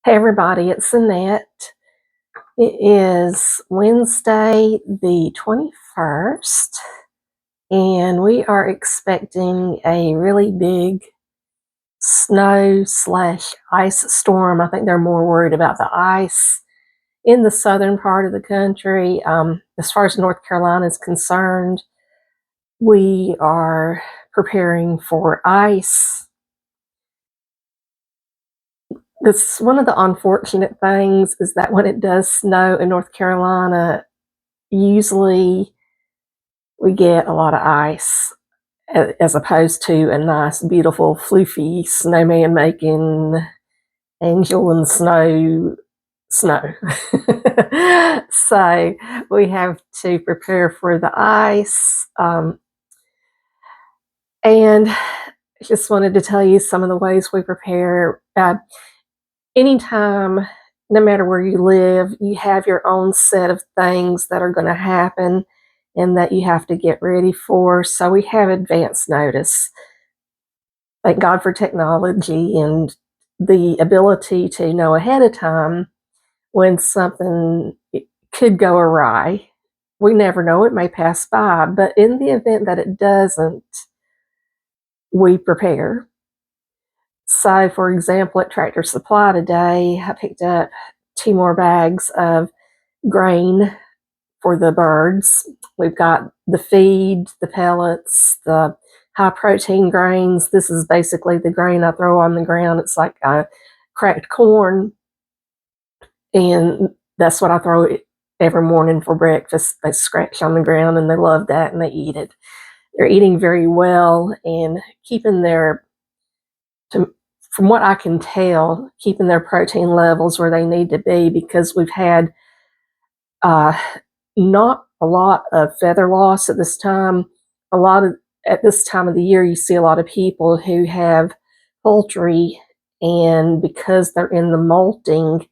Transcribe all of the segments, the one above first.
Hey everybody, it's Annette. It is Wednesday the 21st, and we are expecting a really big snow/ice storm. I think they're more worried about the ice in the southern part of the country. As far as North Carolina is concerned, we are preparing for ice. This one of the unfortunate things is that when it does snow in North Carolina, usually we get a lot of ice as opposed to a nice, beautiful, floofy snowman making angel and snow. So we have to prepare for the ice. And just wanted to tell you some of the ways we prepare. Anytime, no matter where you live, you have your own set of things that are going to happen and that you have to get ready for. So we have advance notice. Thank God for technology and the ability to know ahead of time when something could go awry. We never know, it may pass by, but in the event that it doesn't, we prepare. So, for example, at Tractor Supply today, I picked up 2 more bags of grain for the birds. We've got the feed, the pellets, the high protein grains. This is basically the grain I throw on the ground. It's like cracked corn, and that's what I throw every morning for breakfast. They scratch on the ground and they love that and they eat it. They're eating very well and keeping their, from what I can tell, keeping their protein levels where they need to be, because we've had not a lot of feather loss at this time. At this time of the year, you see a lot of people who have poultry, and because they're in the molting,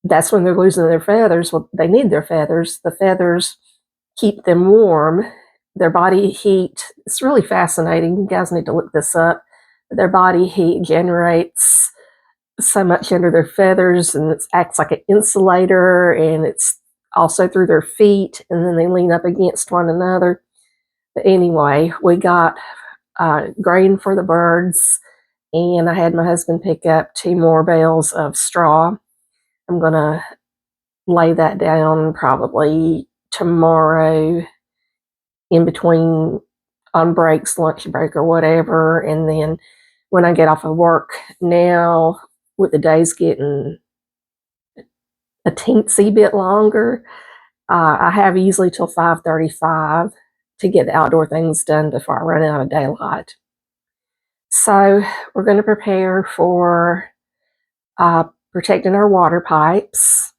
that's when they're losing their feathers. Well, they need their feathers. The feathers keep them warm. Their body heat, it's really fascinating. You guys need to look this up. Their body heat generates so much under their feathers, and it acts like an insulator, and it's also through their feet, and then they lean up against one another. But anyway, we got grain for the birds, and I had my husband pick up 2 more bales of straw. I'm gonna lay that down probably tomorrow in between, on breaks, lunch break or whatever, and then when I get off of work now, with the days getting a teensy bit longer, I have easily till 5:35 to get the outdoor things done before I run out of daylight. So we're going to prepare for protecting our water pipes.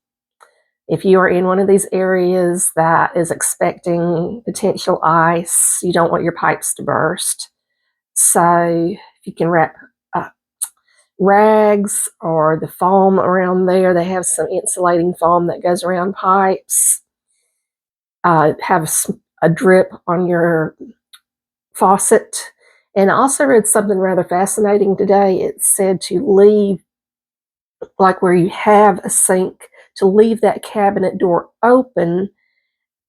If you are in one of these areas that is expecting potential ice, you don't want your pipes to burst. So if you can wrap rags or the foam around there, they have some insulating foam that goes around pipes. Have a drip on your faucet. And I also read something rather fascinating today. It said to leave, like where you have a sink, to leave that cabinet door open,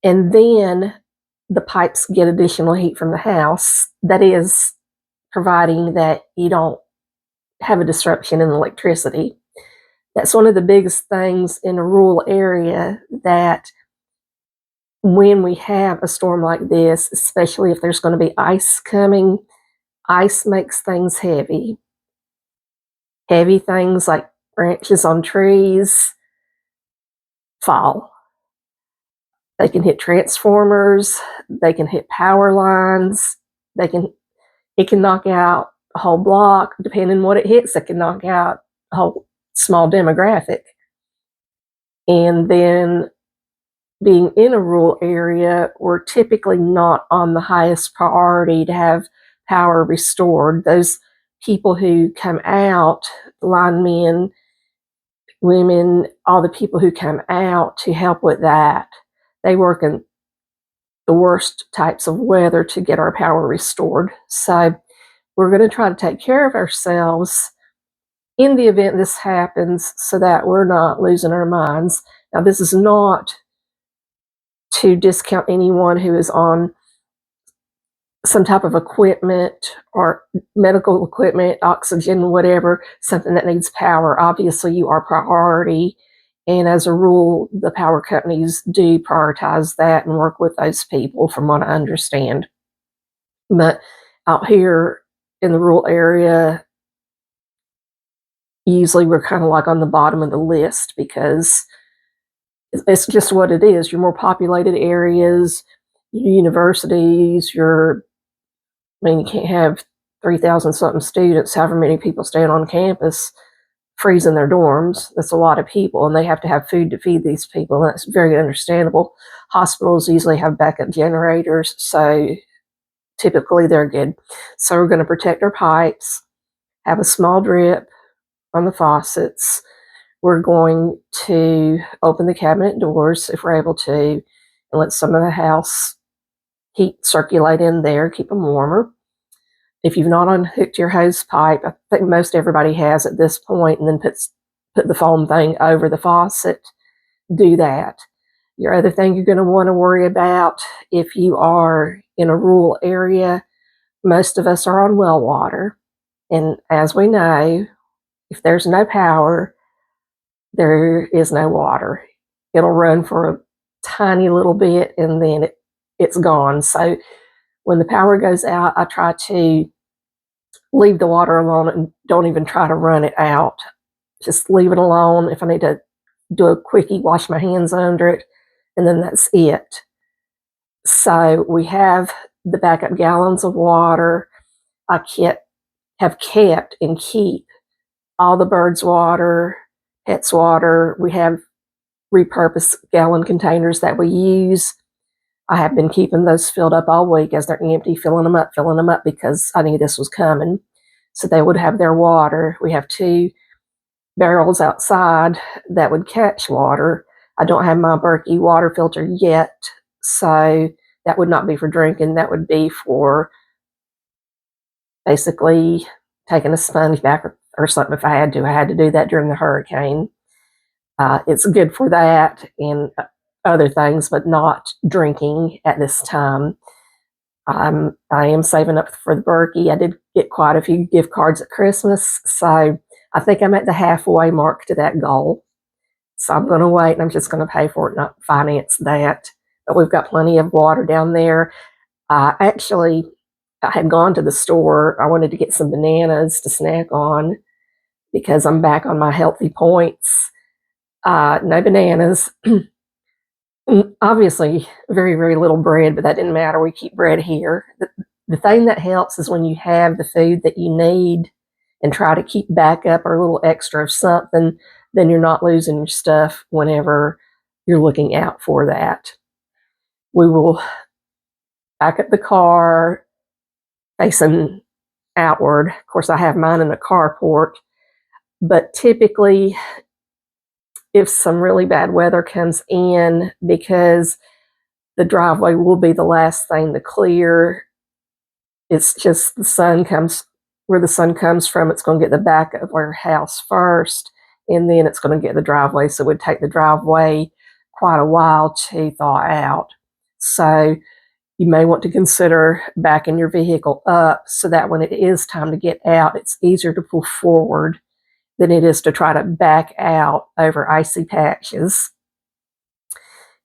and then the pipes get additional heat from the house. That is, providing that you don't have a disruption in electricity. That's one of the biggest things in a rural area, that when we have a storm like this, especially if there's going to be ice coming, ice makes things heavy. Heavy things like branches on trees fall. They can hit transformers, they can hit power lines, it can knock out a whole block. Depending on what it hits, it can knock out a whole small demographic. And then, being in a rural area, we're typically not on the highest priority to have power restored. Those people who come out, linemen, women, all the people who come out to help with that, they work in the worst types of weather to get our power restored. So we're going to try to take care of ourselves in the event this happens, so that we're not losing our minds. Now, this is not to discount anyone who is on some type of equipment or medical equipment, oxygen, whatever, something that needs power. Obviously, you are priority. And as a rule, the power companies do prioritize that and work with those people, from what I understand. But out here in the rural area, usually we're kind of like on the bottom of the list because it's just what it is. Your more populated areas, your universities, you can't have 3,000 something students, however many people staying on campus, freezing their dorms. That's a lot of people, and they have to have food to feed these people. And that's very understandable. Hospitals usually have backup generators, so typically they're good. So we're going to protect our pipes, have a small drip on the faucets. We're going to open the cabinet doors if we're able to, and let some of the house heat circulate in there, keep them warmer. If you've not unhooked your hose pipe, I think most everybody has at this point, and then put the foam thing over the faucet, do that. Your other thing you're going to want to worry about, if you are in a rural area, most of us are on well water. And as we know, if there's no power, there is no water. It'll run for a tiny little bit and then it's gone. So when the power goes out, I try to leave the water alone and don't even try to run it out. Just leave it alone. If I need to do a quickie, wash my hands under it, and then that's it. So we have the backup gallons of water. I have kept and keep all the birds' water, pets' water. We have repurposed gallon containers that we use. I have been keeping those filled up all week as they're empty, filling them up because I knew this was coming. So they would have their water. We have 2 barrels outside that would catch water. I don't have my Berkey water filter yet, so that would not be for drinking. That would be for basically taking a sponge bath or something if I had to. I had to do that during the hurricane. It's good for that and other things, but not drinking at this time. I am saving up for the Berkey. I did get quite a few gift cards at Christmas, so I think I'm at the halfway mark to that goal. So I'm going to wait, and I'm just going to pay for it, not finance that. But we've got plenty of water down there. Actually, I had gone to the store. I wanted to get some bananas to snack on because I'm back on my healthy points. No bananas. Obviously, very, very little bread, but that didn't matter. We keep bread here. The thing that helps is when you have the food that you need and try to keep back up or a little extra of something, then you're not losing your stuff whenever you're looking out for that. We will back up the car facing outward. Of course, I have mine in a carport, but typically if some really bad weather comes in, because the driveway will be the last thing to clear, it's just where the sun comes from, it's going to get the back of our house first, and then it's going to get the driveway. So it would take the driveway quite a while to thaw out. So you may want to consider backing your vehicle up so that when it is time to get out, it's easier to pull forward than it is to try to back out over icy patches.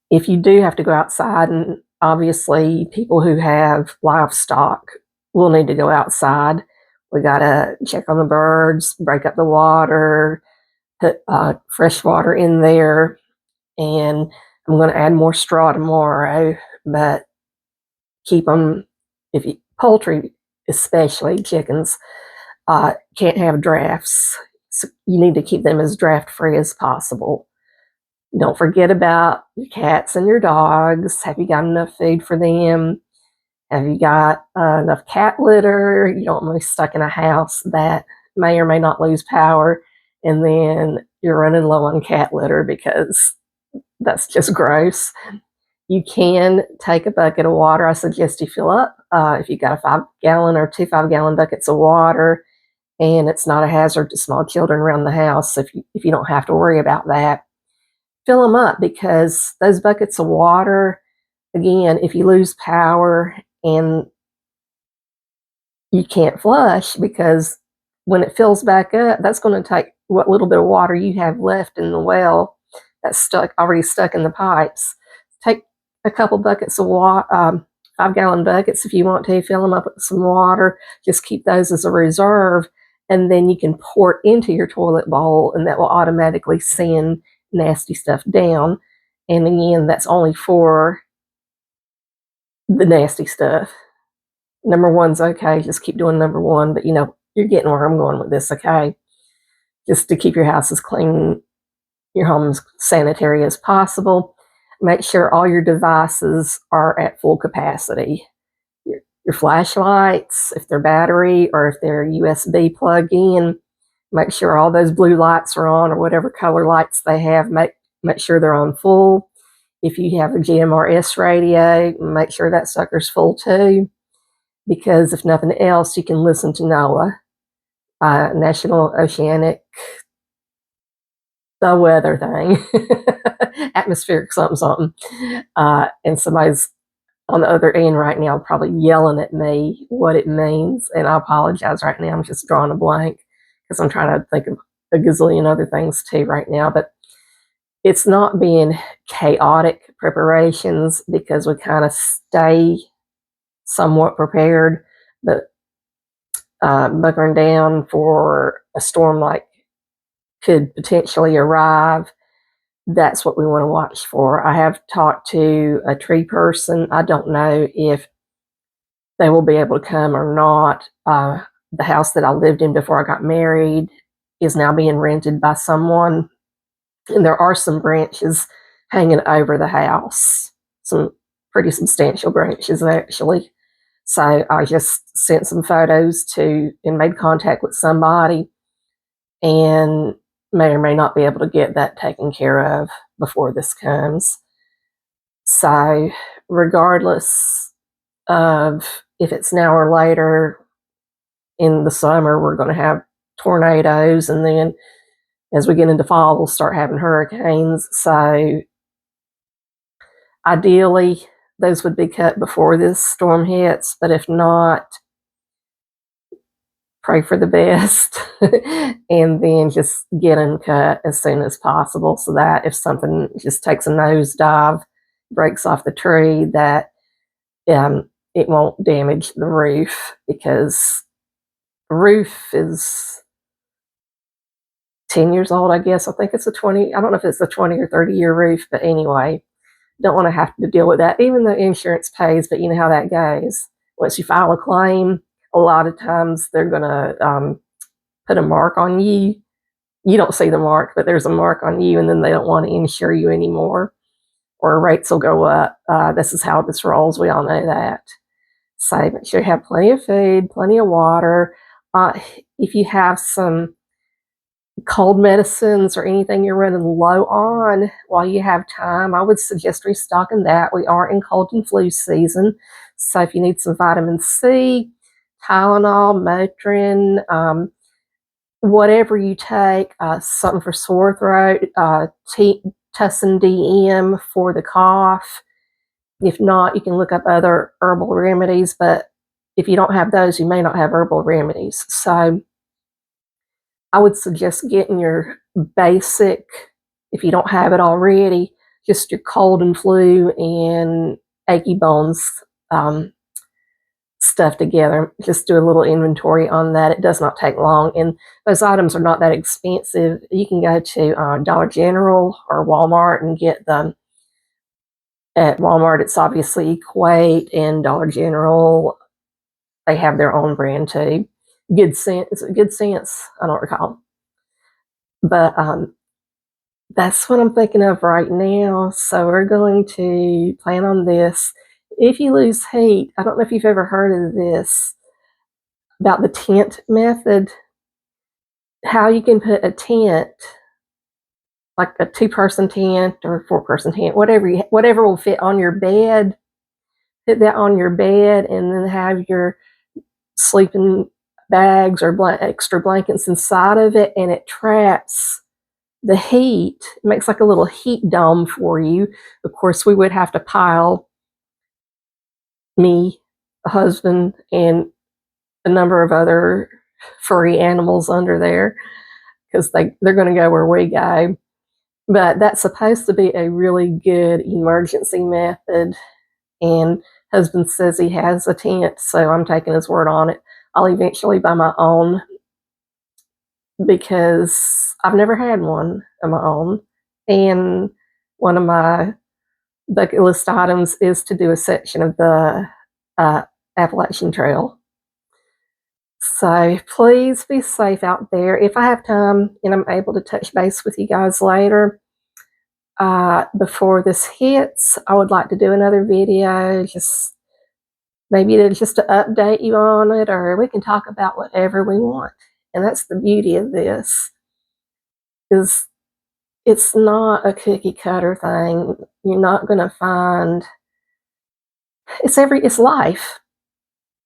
If you do have to go outside, and obviously people who have livestock will need to go outside, we got to check on the birds, break up the water, put fresh water in there, and I'm going to add more straw tomorrow, but keep them, poultry, especially chickens, can't have drafts. So you need to keep them as draft free as possible. Don't forget about your cats and your dogs. Have you got enough food for them? Have you got enough cat litter? You don't want to be stuck in a house that may or may not lose power, and then you're running low on cat litter because that's just gross. You can take a bucket of water. I suggest you fill up. If you've got a 5-gallon or 2 5-gallon buckets of water, and it's not a hazard to small children around the house if you don't have to worry about that. Fill them up, because those buckets of water, again, if you lose power and you can't flush, because when it fills back up, that's going to take what little bit of water you have left in the well that's already stuck in the pipes. Take a couple buckets of water, 5-gallon buckets if you want to, fill them up with some water. Just keep those as a reserve, and then you can pour it into your toilet bowl, and that will automatically send nasty stuff down. And again, that's only for the nasty stuff. Number one's okay, just keep doing number one, but you're getting where I'm going with this, okay? Just to keep your house as clean, your home as sanitary as possible. Make sure all your devices are at full capacity. Your flashlights, if they're battery or if they're USB plug in, make sure all those blue lights are on, or whatever color lights they have, make sure they're on full. If you have a GMRS radio, make sure that sucker's full too, because if nothing else, you can listen to NOAA, National Oceanic, the weather thing, atmospheric something. And somebody's on the other end right now probably yelling at me what it means, and I apologize right now. I'm just drawing a blank because I'm trying to think of a gazillion other things too right now. But it's not being chaotic preparations, because we kind of stay somewhat prepared, but bunkering down for a storm like could potentially arrive, that's what we want to watch for. I have talked to a tree person. I don't know if they will be able to come or not. The house that I lived in before I got married is now being rented by someone, and there are some branches hanging over the house, some pretty substantial branches actually. So I just sent some photos to and made contact with somebody, and may or may not be able to get that taken care of before this comes. So regardless of if it's now or later in the summer, we're going to have tornadoes, and then as we get into fall, we'll start having hurricanes. So ideally, those would be cut before this storm hits, but if not, pray for the best and then just get them cut as soon as possible, so that if something just takes a nosedive, breaks off the tree, that it won't damage the roof, because the roof is 10 years old, I guess. I think it's I don't know if it's a 20 or 30-year roof, but anyway, don't want to have to deal with that, even though insurance pays, but you know how that goes. Once you file a claim, a lot of times they're going to put a mark on you. You don't see the mark, but there's a mark on you, and then they don't want to insure you anymore, or rates will go up. This is how this rolls. We all know that. So make sure you have plenty of food, plenty of water. If you have some cold medicines or anything you're running low on while you have time, I would suggest restocking that. We are in cold and flu season, so if you need some vitamin C, Tylenol, Motrin, whatever you take, something for sore throat, Tussin DM for the cough. If not, you can look up other herbal remedies, but if you don't have those, you may not have herbal remedies. So I would suggest getting your basic, if you don't have it already, just your cold and flu and achy bones stuff together. Just do a little inventory on that. It does not take long, and those items are not that expensive. You can go to Dollar General or Walmart and get them. At Walmart, it's obviously Equate, and Dollar General, they have their own brand too. Good Sense, Good Sense, I don't recall. But that's what I'm thinking of right now. So we're going to plan on this. If you lose heat, I don't know if you've ever heard of this, about the tent method, how you can put a tent, like a 2-person tent or a 4-person tent, whatever will fit on your bed, put that on your bed, and then have your sleeping bags or extra blankets inside of it, and it traps the heat. It makes like a little heat dome for you. Of course, we would have to pile me, a husband, and a number of other furry animals under there because they're going to go where we go. But that's supposed to be a really good emergency method. And husband says he has a tent, so I'm taking his word on it. I'll eventually buy my own because I've never had one of my own. And one of my bucket list items is to do a section of the Appalachian Trail. So please be safe out there. If I have time and I'm able to touch base with you guys later, before this hits, I would like to do another video, just maybe just to update you on it, or we can talk about whatever we want. And that's the beauty of this, is it's not a cookie cutter thing. You're not going to find, it's life.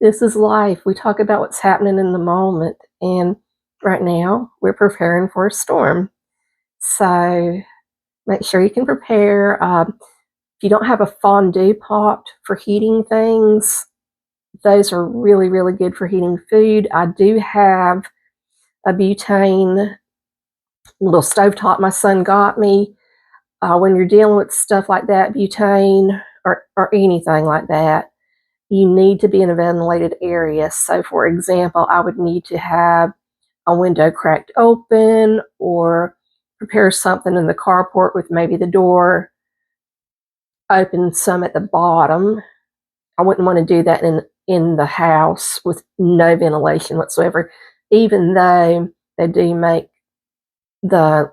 This is life. We talk about what's happening in the moment, and right now we're preparing for a storm. So make sure you can prepare. If you don't have a fondue pot for heating things, those are really, really good for heating food. I do have a butane little stovetop my son got me. When you're dealing with stuff like that, butane or anything like that, you need to be in a ventilated area. So for example, I would need to have a window cracked open, or prepare something in the carport with maybe the door open some at the bottom. I wouldn't want to do that in the house with no ventilation whatsoever, even though they do make the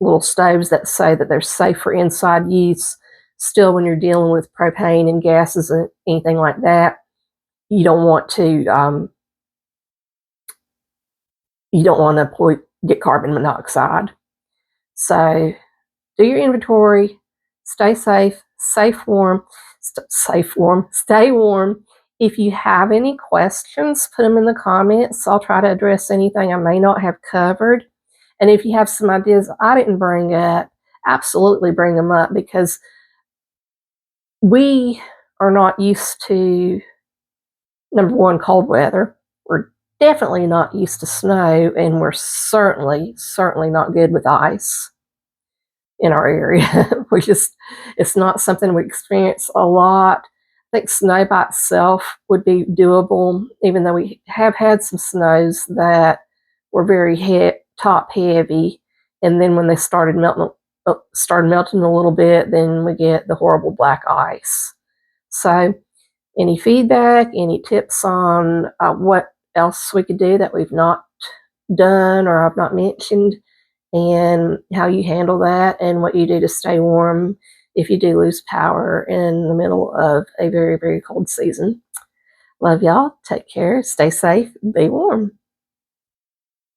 little stoves that say that they're safe for inside use. Still, when you're dealing with propane and gases and anything like that, you don't want to get carbon monoxide. So do your inventory, stay safe, stay warm. If you have any questions, put them in the comments. I'll try to address anything I may not have covered. And if you have some ideas I didn't bring up, absolutely bring them up, because we are not used to, number one, cold weather. We're definitely not used to snow, and we're certainly not good with ice in our area. It's not something we experience a lot. I think snow by itself would be doable, even though we have had some snows that were very top heavy, and then when they started melting a little bit, then we get the horrible black ice. So any feedback, any tips on what else we could do that we've not done or I've not mentioned, and how you handle that, and what you do to stay warm if you do lose power in the middle of a very, very cold season. Love y'all. Take care. Stay safe. Be warm.